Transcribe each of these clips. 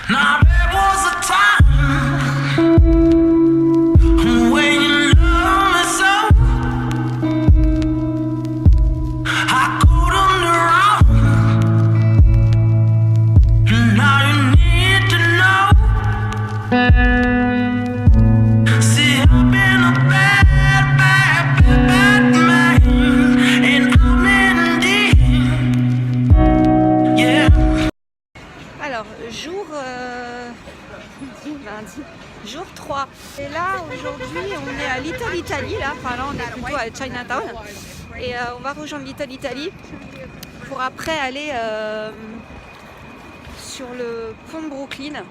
Now there was a time when you loved me so I couldn't run. Now you need to know. See, I've been a bad, bad, bad, bad man, and I'm in deep. Yeah. Alors, lundi, jour 3. Et là, aujourd'hui, on est à Little Italy, là. Enfin, là, on est plutôt à Chinatown. Et on va rejoindre Little Italy pour après aller sur le pont de Brooklyn.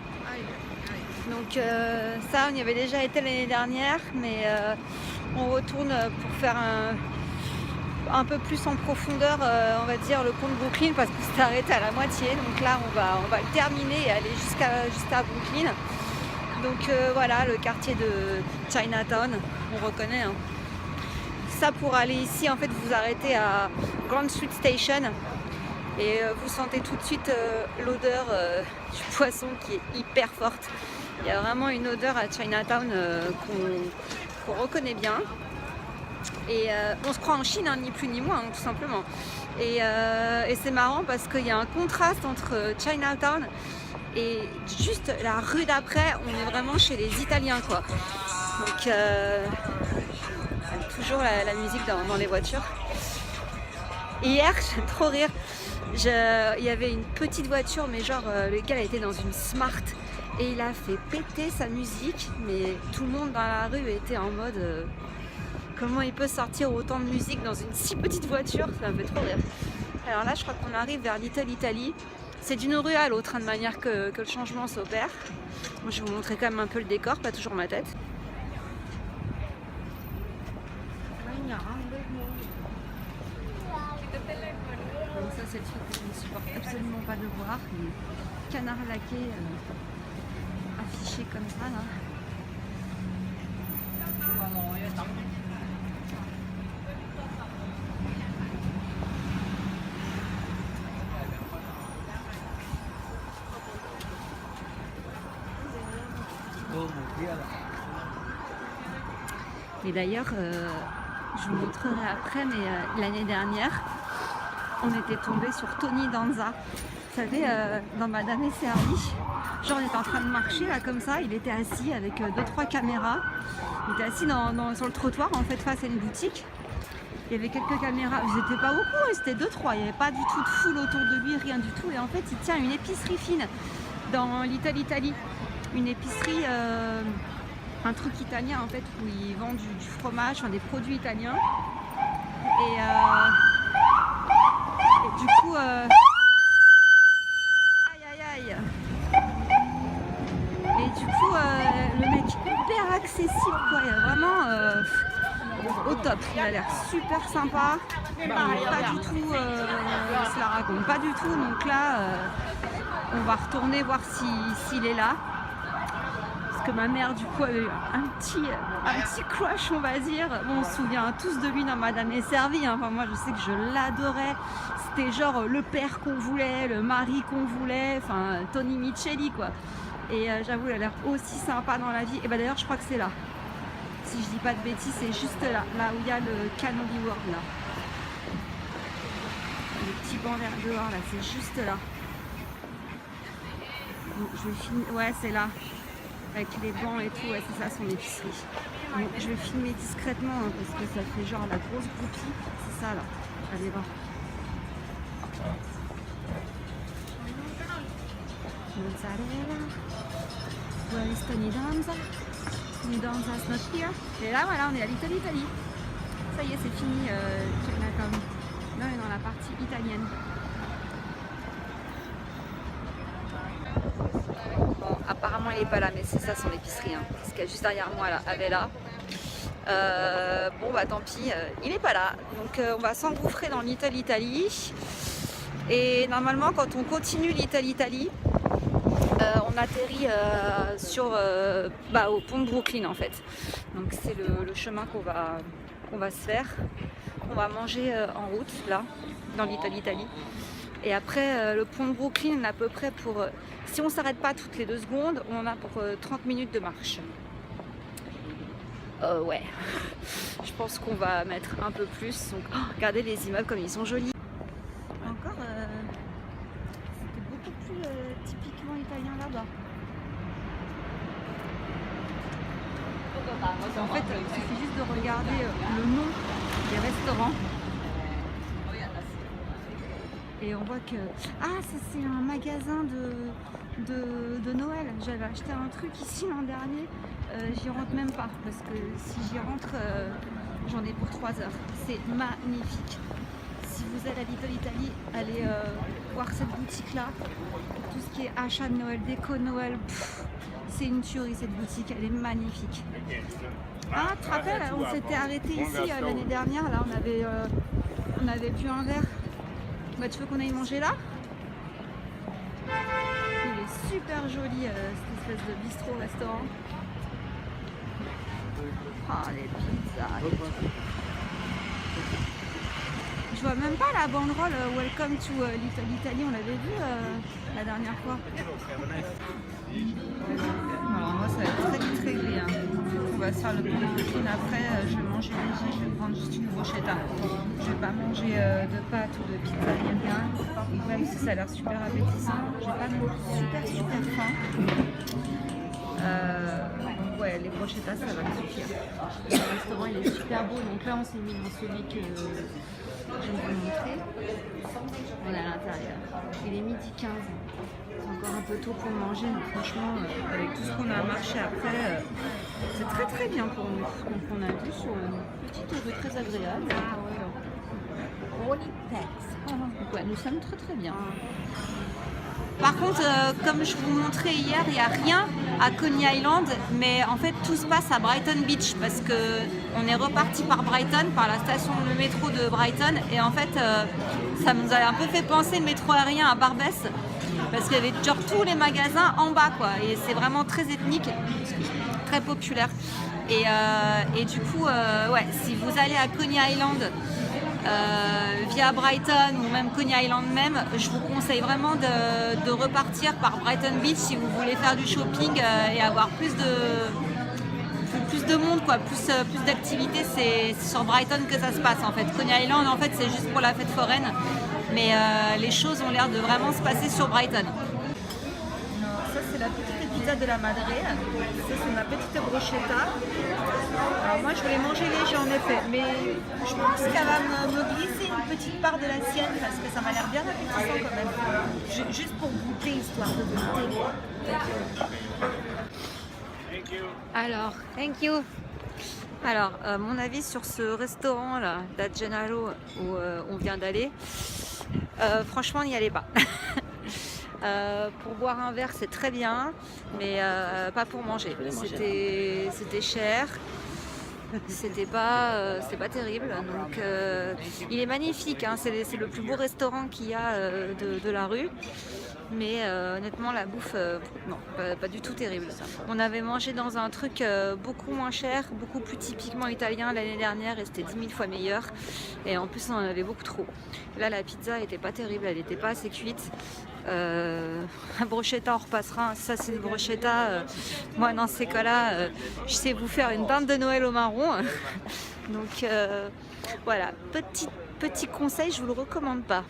Donc ça, on y avait déjà été l'année dernière, mais on retourne pour faire un peu plus en profondeur, on va dire, le pont de Brooklyn, parce qu'on s'est arrêté à la moitié. Donc là, on va le terminer et aller jusqu'à Brooklyn. Donc voilà, le quartier de Chinatown, on reconnaît. Hein. Ça, pour aller ici, en fait, vous vous arrêtez à Grand Street Station et vous sentez tout de suite l'odeur du poisson qui est hyper forte. Il y a vraiment une odeur à Chinatown qu'on reconnaît bien. Et on se croit en Chine, hein, ni plus ni moins, hein, tout simplement. Et c'est marrant parce qu'il y a un contraste entre Chinatown et juste la rue d'après, on est vraiment chez les Italiens, quoi. Donc toujours la musique dans les voitures. Hier, j'ai trop rire. Il y avait une petite voiture, mais genre le gars était dans une Smart et il a fait péter sa musique, mais tout le monde dans la rue était en mode comment il peut sortir autant de musique dans une si petite voiture, ça me fait trop rire. Alors là, je crois qu'on arrive vers Little Italy. C'est d'une rue à l'autre, hein, de manière que le changement s'opère. Moi, je vais vous montrer quand même un peu le décor, pas toujours ma tête. Donc ça, c'est le truc que je ne supporte absolument pas de voir. Les canards laqués affichés comme ça, là. Et d'ailleurs, je vous montrerai après, mais l'année dernière, on était tombé sur Tony Danza. Vous savez, dans Madame est servie. Genre, on était en train de marcher là comme ça. Il était assis avec 2-3 caméras. Il était assis sur le trottoir, en fait, face à une boutique. Il y avait quelques caméras. Ils n'étaient pas beaucoup, c'était 2-3. Il n'y avait pas du tout de foule autour de lui, rien du tout. Et en fait, il tient une épicerie fine dans Little Italy. Une épicerie, un truc italien en fait, où ils vendent du fromage, enfin des produits italiens. Et du coup, aïe aïe aïe. Et du coup, le mec hyper accessible, quoi. Il y a vraiment au top. Il a l'air super sympa. Pas du tout, il se la raconte pas du tout. Donc là, on va retourner voir s'il est là. Que ma mère du coup avait eu un petit crush, on va dire. Bon, on se souvient tous de lui dans Madame est servie, hein. Enfin, moi je sais que je l'adorais, c'était genre le père qu'on voulait, le mari qu'on voulait, enfin Tony Micheli, quoi. Et j'avoue, il a l'air aussi sympa dans la vie. Et bah d'ailleurs, je crois que c'est là, si je dis pas de bêtises, c'est juste là où il y a le Canoli World, là, le petit banc vert dehors là, c'est juste là. Donc, je vais finir, ouais, c'est là avec les bancs et tout, ouais, c'est ça son épicerie. Bon, je vais filmer discrètement, hein, parce que ça fait genre la grosse groupie. C'est ça là, allez voir. Mozzarella. Where is Tony Danza? Tony Danza's not here. Et là voilà, on est à Little Italy. Ça y est, c'est fini Chinatown. Là on est dans la partie italienne. Bon, apparemment il n'est pas là, mais c'est ça son épicerie, hein, parce qu'il y a juste derrière moi là, Avella. Bon bah tant pis, il n'est pas là. Donc on va s'engouffrer dans Little Italy. Et normalement quand on continue Little Italy, on atterrit au pont de Brooklyn en fait. Donc c'est le chemin qu'on va se faire. On va manger en route là, dans Little Italy. Et après, le pont de Brooklyn, on a à peu près pour... si on ne s'arrête pas toutes les 2 secondes, on en a pour 30 minutes de marche. Ouais, je pense qu'on va mettre un peu plus. Donc, regardez les immeubles comme ils sont jolis. Encore, c'était beaucoup plus typiquement italien là-bas. En fait, il suffit juste de regarder le nom des restaurants. Et on voit que... Ah, ça c'est un magasin de Noël. J'avais acheté un truc ici l'an dernier. J'y rentre même pas. Parce que si j'y rentre, j'en ai pour 3 heures. C'est magnifique. Si vous allez à Little Italy, allez voir cette boutique-là. Tout ce qui est achat de Noël, déco de Noël. C'est une tuerie cette boutique. Elle est magnifique. Ah, tu te rappelles, on s'était arrêté ici l'année dernière. Là, on avait bu un verre. Bah, tu veux qu'on aille manger là? Il est super joli cette espèce de bistrot-restaurant. Ah, les pizzas. Je vois même pas la banderole Welcome to Little Italy, on l'avait vu la dernière fois. Alors moi ça va être très très gris. On va se faire le pont de Brooklyn après, je vais manger léger, je vais prendre juste une brochetta. Je vais pas manger de pâtes ou de pizza ni rien, même si ça a l'air super appétissant. J'ai pas non plus super faim. Donc ouais, les brochettas ça va me suffire. Le restaurant il est super beau, donc là on s'est mis dans celui que je vais vous montrer. On est à l'intérieur. Il est midi 15. C'est encore un peu tôt pour manger, mais franchement, avec tout ce qu'on a marché après, c'est très très bien pour nous. Donc on a vu sur une petite rue très agréable. Ah ouais. Donc ouais, nous sommes très très bien. Par contre, comme je vous montrais hier, il n'y a rien à Coney Island, mais en fait tout se passe à Brighton Beach parce que on est reparti par Brighton, par la station de métro de Brighton, et en fait ça nous a un peu fait penser le métro aérien à Barbès parce qu'il y avait genre tous les magasins en bas quoi, et c'est vraiment très ethnique, très populaire. Et du coup, ouais, si vous allez à Coney Island via Brighton ou même Coney Island même, je vous conseille vraiment de repartir par Brighton Beach si vous voulez faire du shopping et avoir plus de monde quoi, plus d'activités. C'est sur Brighton que ça se passe en fait. Coney Island en fait c'est juste pour la fête foraine, mais les choses ont l'air de vraiment se passer sur Brighton. Ça c'est la petite pizza de la Madre, ça c'est ma petite brochetta. Alors moi je voulais manger léger en effet, mais je pense qu'elle va me glisser une petite part de la sienne parce que ça m'a l'air bien appétissant quand même. Juste pour goûter, histoire de goûter. Alors, thank you. Alors, mon avis sur ce restaurant là, da Gennaro où on vient d'aller, franchement n'y allez pas. Pour boire un verre c'est très bien, mais pas pour manger. C'était cher, c'était pas terrible. Donc il est magnifique, hein, c'est le plus beau restaurant qu'il y a de la rue. Mais honnêtement la bouffe, non, pas du tout terrible. On avait mangé dans un truc beaucoup moins cher, beaucoup plus typiquement italien l'année dernière et c'était 10 000 fois meilleur. Et en plus on en avait beaucoup trop. Là la pizza était pas terrible, elle était pas assez cuite. La brochetta on repassera, ça c'est une brochetta. Moi dans ces cas-là, je sais vous faire une dinde de Noël au marron. Donc voilà, petit conseil, je vous le recommande pas.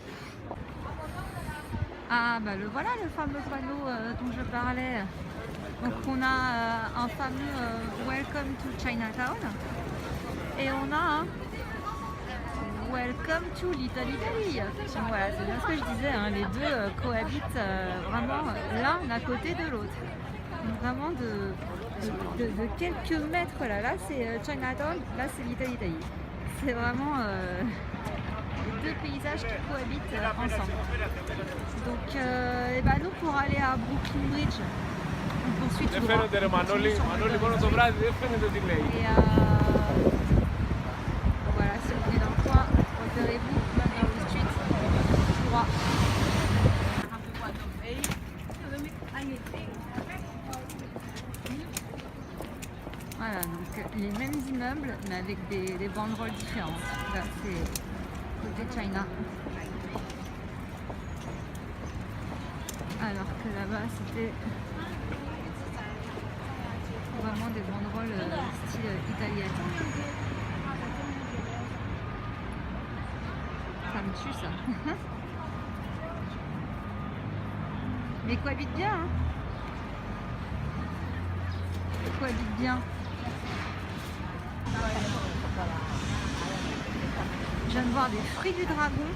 Ah bah voilà le fameux panneau dont je parlais. Donc on a un fameux Welcome to Chinatown et on a un Welcome to Little Italy. Voilà, c'est bien ce que je disais, hein, les deux cohabitent vraiment l'un à côté de l'autre. Vraiment de quelques mètres là c'est Chinatown, là c'est Little Italy. C'est vraiment les deux paysages qui cohabitent ensemble. Donc et bah nous pour aller à Brooklyn Bridge, on poursuit tout droit. Et voilà, si vous venez dans le coin, repérez-vous, Main Street, tout droit. Voilà, donc les mêmes immeubles mais avec des banderoles différentes. Là c'est côté China. là-bas, c'était vraiment des banderoles style italienne. Ça me tue ça. Mais cohabite bien, hein. Cohabite bien. Je viens de voir des fruits du dragon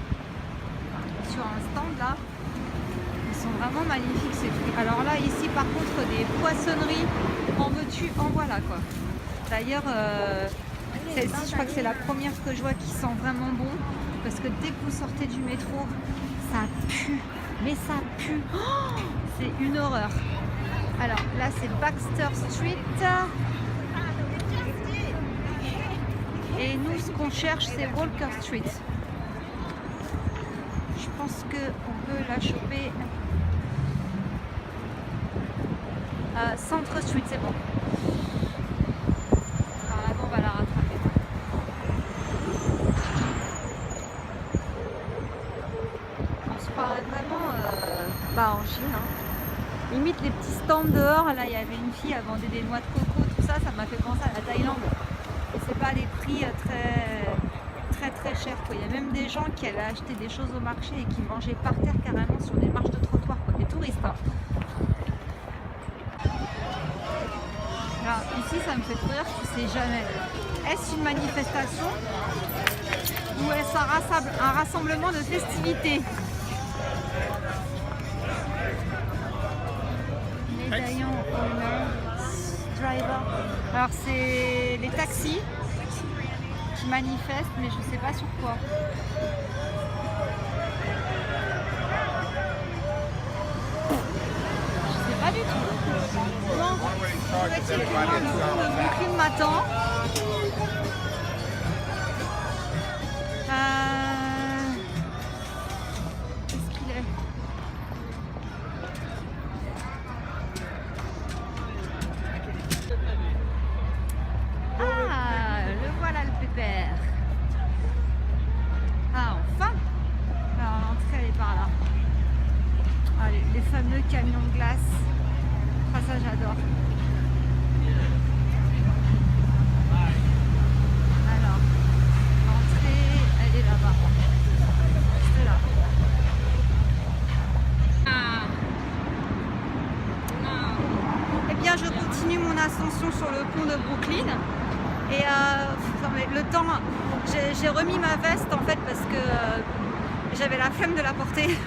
sur un stand là. Ils sont vraiment magnifiques ces fruits. Alors là, ici par contre, des poissonneries, en veux-tu, en voilà quoi. D'ailleurs, celle-ci, je crois que c'est la première que je vois qui sent vraiment bon. Parce que dès que vous sortez du métro, ça pue. Mais ça pue. Oh, c'est une horreur. Alors là, c'est Baxter Street. Et nous, ce qu'on cherche, c'est Walker Street. Je pense qu'on peut la choper. Centre Street, c'est bon. Alors là, on va la rattraper. On se croirait vraiment en Chine. Hein. Limite les petits stands dehors. Là, il y avait une fille, elle vendait des noix de coco, tout ça. Ça m'a fait penser à la Thaïlande. Et c'est pas des prix très chers. Quoi. Il y a même des gens qui allaient acheter des choses au marché et qui mangeaient par terre carrément sur des marches de trottoir. Quoi. Des touristes. Hein. Alors, ici, ça me fait trop rire, tu sais jamais. Est-ce une manifestation ou est-ce un rassemblement de festivités? Médaillon owner, driver. Alors, c'est les taxis qui manifestent, mais je sais pas sur quoi. Je sais pas du tout. Non, effectivement, le Brooklyn m'attend. Qu'est-ce qu'il est? Ah, le voilà le pépère. Ah, enfin. Alors l'entrée elle est par là. Ah, les fameux camions de glace. Ah, ça j'adore. Alors, l'entrée, elle est là-bas. Juste là. Eh bien, je continue mon ascension sur le pont de Brooklyn. Et le temps, j'ai remis ma veste en fait parce que j'avais la flemme de la porter.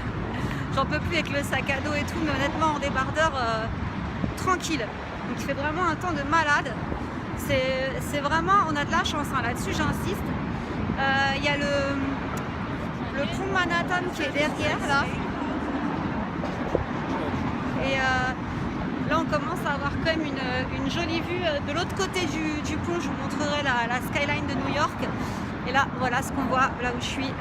J'en peux plus avec le sac à dos et tout, mais honnêtement en débardeur, tranquille. Donc il fait vraiment un temps de malade. C'est vraiment, on a de la chance hein, là-dessus, j'insiste. Il y a le pont Manhattan qui est derrière là. Et là on commence à avoir quand même une jolie vue de l'autre côté du pont. Je vous montrerai la skyline de New York. Et là, voilà ce qu'on voit là où je suis.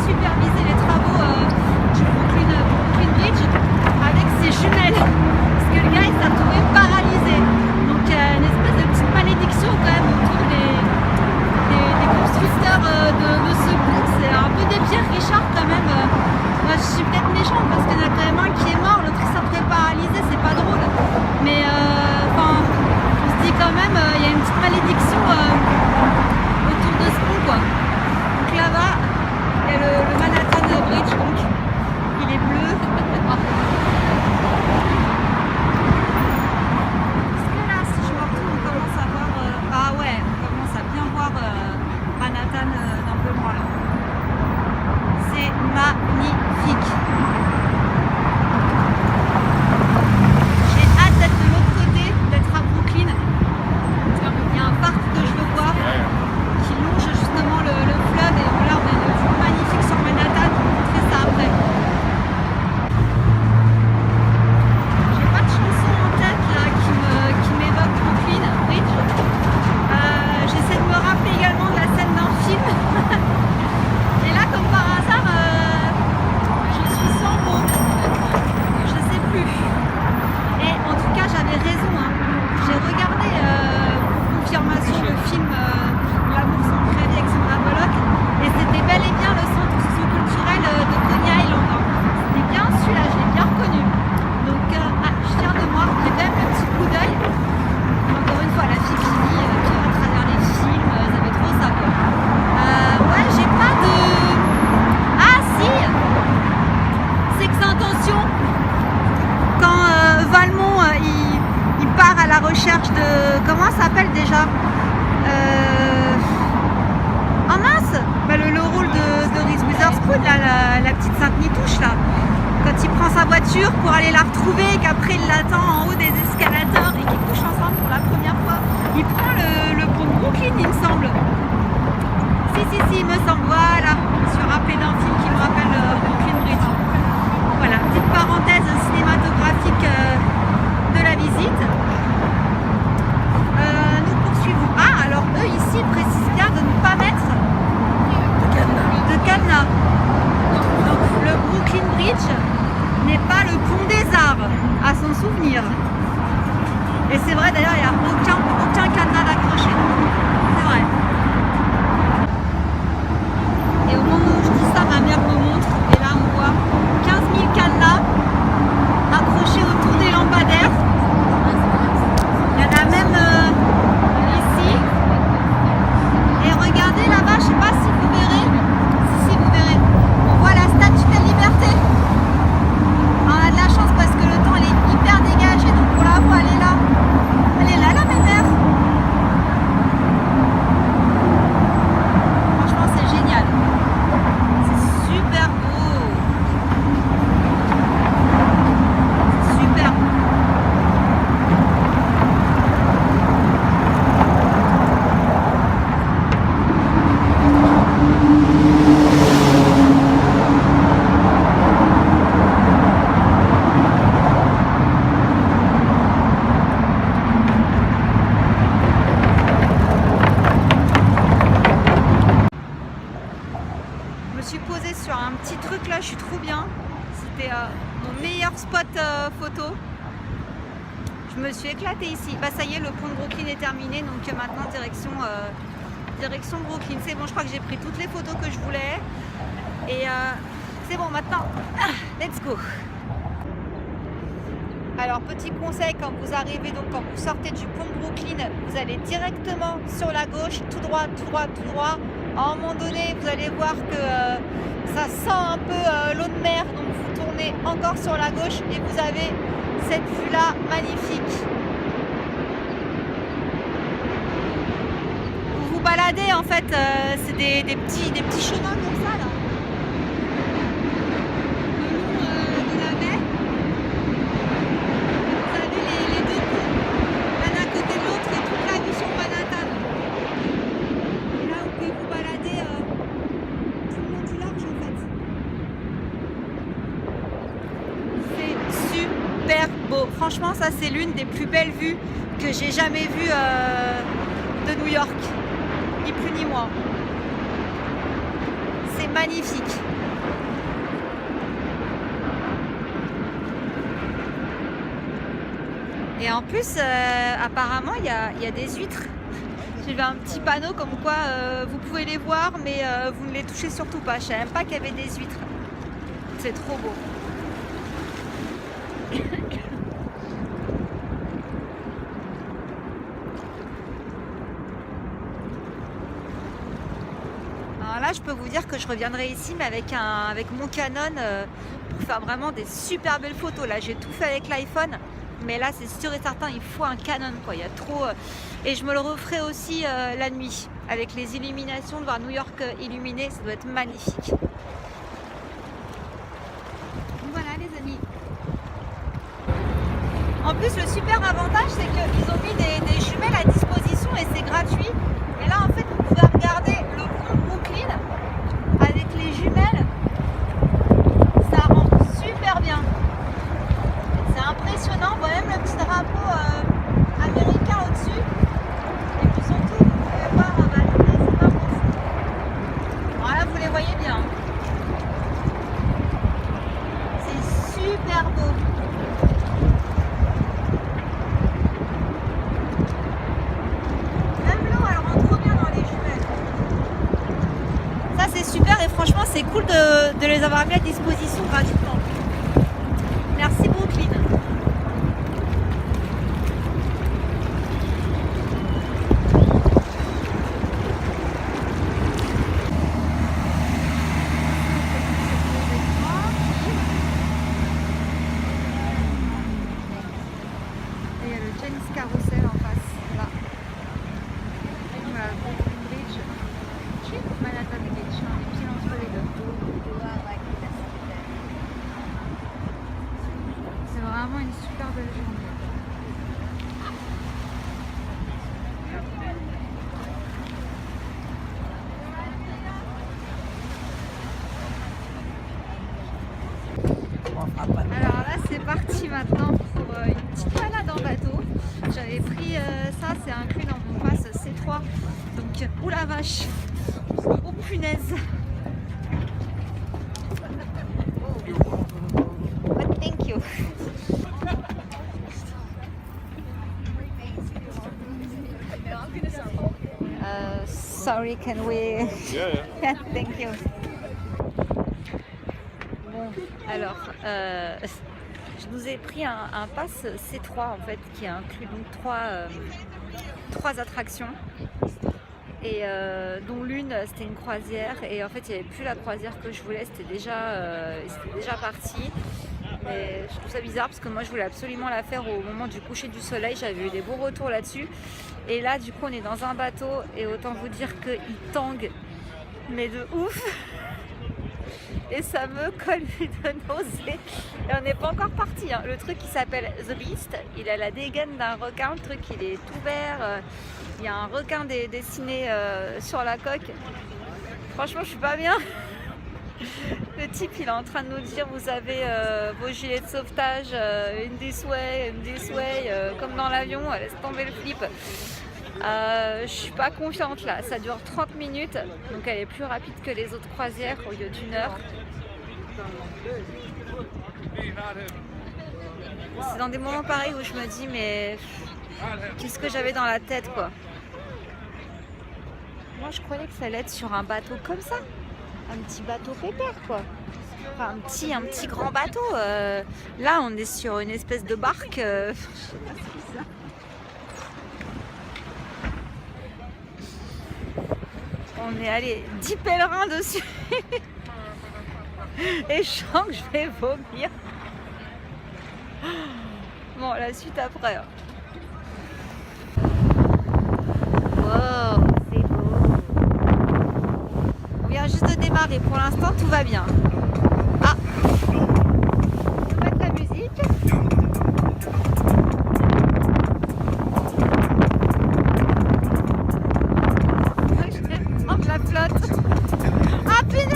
Superviser les travaux magnifique. J'ai hâte d'être de l'autre côté, d'être à Brooklyn. Il y a un parc que je veux voir qui longe justement le fleuve et là on a une vue magnifique sur Manhattan. Je vais vous montrer ça après. J'ai pas de chanson en tête là qui m'évoque Brooklyn Bridge. J'essaie de me rappeler également de la scène d'un film. Et là comme par hasard je suis sans mots. Je sais plus. Et en tout cas j'avais raison. J'ai regardé pour confirmation le film L'amour sans préavis avec Sandra Bullock et c'était bel et bien le centre socio-culturel de Coney Island. C'était bien celui-là, je l'ai bien reconnu. Donc je viens de moi, j'ai même le petit coup d'œil. Encore une fois, la fille qui vit à travers les films, ça fait trop ça quoi. Ouais, j'ai pas de... Ah si, Sex Intention. Quand Valmont il part à la recherche de... Comment ça s'appelle déjà Oh mince, le rôle de Reese Witherspoon, là, la petite Sainte Nitouche là. Quand il prend sa voiture pour aller la retrouver et qu'après il l'attend en haut des escalators et qu'ils couchent ensemble pour la première fois. Il prend le pont Brooklyn il me semble. Si, il me semble, voilà. Je me suis rappelé d'un film qui me rappelle Brooklyn Bridge. Voilà, petite parenthèse cinématographique de la visite. Nous poursuivons. Ah, alors eux ici précisent bien de ne pas mettre de cadenas. Donc le Brooklyn Bridge n'est pas le pont des arts, à son souvenir. Et c'est vrai d'ailleurs, il n'y a aucun cadenas d'accroché. C'est vrai. Et au moment où je dis ça, ma mère me montre, et là on voit 15 000 cadenas accrochés autour des lampadaires. Il y en a même ici. Et regardez là-bas, je ne sais pas si vous verrez. Si vous verrez. On voit la Statue de la Liberté. On a de la chance parce que le temps il est hyper dégagé, donc on la voit, elle est là. Elle est là, la mémère. Franchement, c'est génial. C'est super beau. C'est super beau. Je me suis posée sur un petit truc là, je suis trop bien. C'était mon meilleur spot photo. Je me suis éclatée ici. Bah ça y est, le pont de Brooklyn est terminé, donc maintenant direction Brooklyn. C'est bon, je crois que j'ai pris toutes les photos que je voulais. Et c'est bon maintenant. Let's go. Alors petit conseil, quand vous arrivez, donc quand vous sortez du pont de Brooklyn, vous allez directement sur la gauche, tout droit. À un moment donné, vous allez voir que ça sent un peu l'eau de mer, donc vous tournez encore sur la gauche et vous avez cette vue-là magnifique. Vous vous baladez en fait, c'est des petits chemins comme ça là. Franchement, ça c'est l'une des plus belles vues que j'ai jamais vues de New York, ni plus ni moins. C'est magnifique. Et en plus, apparemment, il y a des huîtres. J'ai vu un petit panneau comme quoi vous pouvez les voir, mais vous ne les touchez surtout pas. Je ne savais même pas qu'il y avait des huîtres. C'est trop beau. Alors là, je peux vous dire que je reviendrai ici, mais avec mon Canon pour faire vraiment des super belles photos. Là, j'ai tout fait avec l'iPhone, mais là, c'est sûr et certain, il faut un Canon, quoi. Il y a trop. Et je me le referai aussi la nuit, avec les illuminations, de voir New York illuminé, ça doit être magnifique. En plus, le super avantage, c'est qu'ils ont mis des jumelles à disposition et c'est gratuit. Et là, en fait, vous pouvez regarder le pont Brooklyn avec les jumelles. Ça rend super bien. C'est impressionnant. On voit même le petit drapeau américain au-dessus. Et puis surtout, vous pouvez voir tous les immeubles. Voilà, vous les voyez bien. C'est super beau. Super et franchement c'est cool de les avoir mis à disposition gratuitement. Merci Brooklyn. Et il y a le James Carousel en face là. Voilà, Brooklyn Bridge. Manhattan Beach, on est pile entre les deux. C'est vraiment une super belle journée. Alors là c'est parti maintenant pour une petite balade en bateau. J'avais pris ça, c'est inclus dans mon pass C3. Donc, oula la vache! Oh punaise! But thank you. Sorry, can we? Yeah. Thank you. Bon, alors, je nous ai pris un pass C3 en fait qui inclut donc trois attractions. Et dont l'une c'était une croisière et en fait il n'y avait plus la croisière que je voulais, c'était déjà parti. Mais je trouve ça bizarre parce que moi je voulais absolument la faire au moment du coucher du soleil, j'avais eu des beaux retours là-dessus. Et là du coup on est dans un bateau et autant vous dire qu'il tangue mais de ouf. Et ça me colle de nausée. Et on n'est pas encore parti, hein. Le truc qui s'appelle The Beast, il a la dégaine d'un requin, le truc il est tout vert. Il y a un requin dessiné sur la coque. Franchement, je suis pas bien. Le type, il est en train de nous dire vous avez vos gilets de sauvetage, in this way, comme dans l'avion, laisse tomber le flip. Je suis pas confiante là. Ça dure 30 minutes, donc elle est plus rapide que les autres croisières au lieu d'1 heure. C'est dans des moments pareils où je me dis mais qu'est-ce que j'avais dans la tête quoi. Moi je croyais que ça allait être sur un bateau comme ça, un petit bateau pépère quoi, enfin, un petit grand bateau. Là on est sur une espèce de barque. Je sais pas ce que c'est. On est allé 10 pèlerins dessus et je sens que je vais vomir. Bon, la suite après. Hein. Wow, c'est beau. On vient juste de démarrer. Pour l'instant, tout va bien. Ah, on peut mettre la musique. Je vais prendre la flotte. Ah, punaise!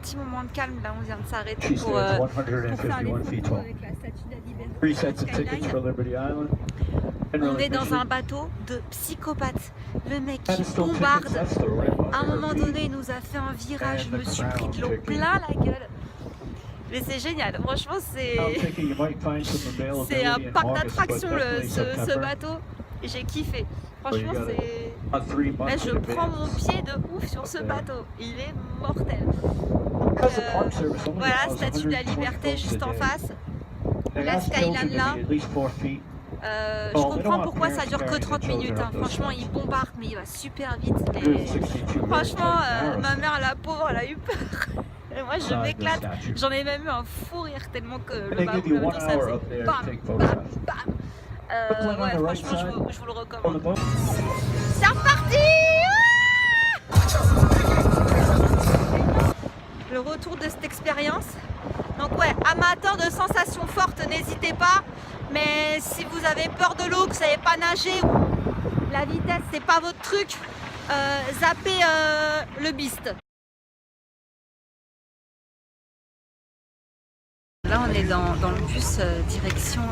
petit moment de calme. Là, on vient de s'arrêter She pour stands faire les 151 feet photos tall. avec la statue de la Liberté. 3 sets of tickets for Liberty Island. On est dans un bateau de psychopathe. Le mec qui bombarde. À un moment donné, il nous a fait un virage. Je me suis pris de l'eau plein la gueule. Mais c'est génial. Franchement, c'est un parc d'attractions ce bateau. Et j'ai kiffé. Franchement, c'est. Là, je prends mon pied de ouf sur ce bateau. Il est mortel. Donc, voilà, statue de la Liberté juste en face. La Skyline là. Je comprends pourquoi ça dure que 30 minutes. Hein. Franchement, il bombarde, mais il va super vite. Mais franchement, ma mère, la pauvre, elle a eu peur. Et moi, je m'éclate. J'en ai même eu un fou rire tellement que le bateau, ça faisait bam, bam, bam. Ouais, franchement, je vous le recommande. C'est reparti! Le retour de cette expérience. Donc ouais, amateurs de sensations fortes, n'hésitez pas. Mais si vous avez peur de l'eau, que vous savez pas nager, la vitesse c'est pas votre truc, zappez le Beast. Là on est dans le bus direction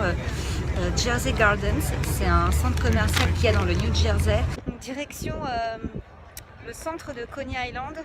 Jersey Gardens. C'est un centre commercial qu'il y a dans le New Jersey. Direction le centre de Coney Island.